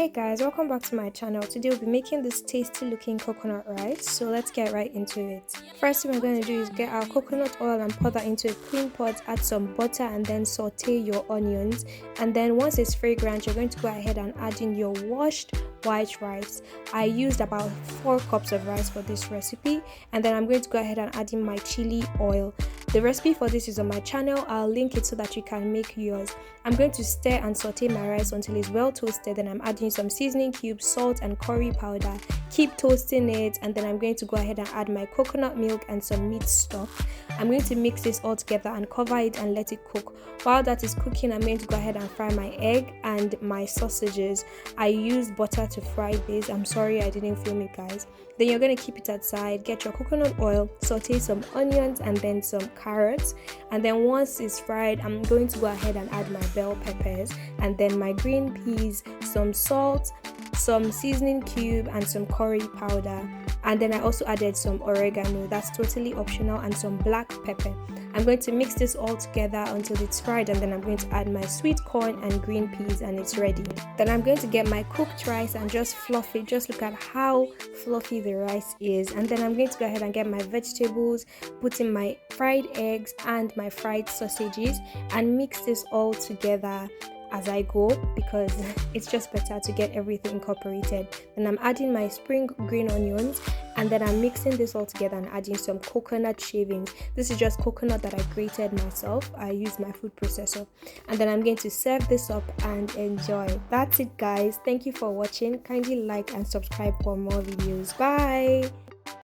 Hey guys, welcome back to my channel. Today we'll be making this tasty looking coconut rice, so let's get right into it. First thing we're going to do is get our coconut oil and pour that into a clean pot, add some butter and then saute your onions, and then once it's fragrant you're going to go ahead and add in your washed white rice. I used about 4 cups of rice for this recipe, and then I'm going to go ahead and add in my chili oil. The recipe for this is on my channel. I'll link it so that you can make yours. I'm going to stir and saute my rice until it's well toasted. Then I'm adding some seasoning cubes, salt and curry powder. Keep toasting it, and then I'm going to go ahead and add my coconut milk and some meat stock. I'm going to mix this all together and cover it and let it cook. While that is cooking, I'm going to go ahead and fry my egg and my sausages. I used butter to fry this. I'm sorry I didn't film it, guys. Then you're going to keep it aside, get your coconut oil, saute some onions and then some carrots, and then once it's fried, I'm going to go ahead and add my bell peppers and then my green peas, some salt, some seasoning cube and some curry powder, and then I also added some oregano, that's totally optional, and some black pepper. I'm going to mix this all together until it's fried, and then I'm going to add my sweet corn and green peas and it's ready. Then I'm going to get my cooked rice and just fluff it. Just look at how fluffy the rice is, and then I'm going to go ahead and get my vegetables, put in my fried eggs and my fried sausages and mix this all together as I go, because it's just better to get everything incorporated. Then I'm adding my spring green onions, and then I'm mixing this all together and adding some coconut shavings. This is just coconut that I grated myself. I use my food processor, and then I'm going to serve this up and enjoy. That's it, guys. Thank you for watching. Kindly like and subscribe for more videos. Bye.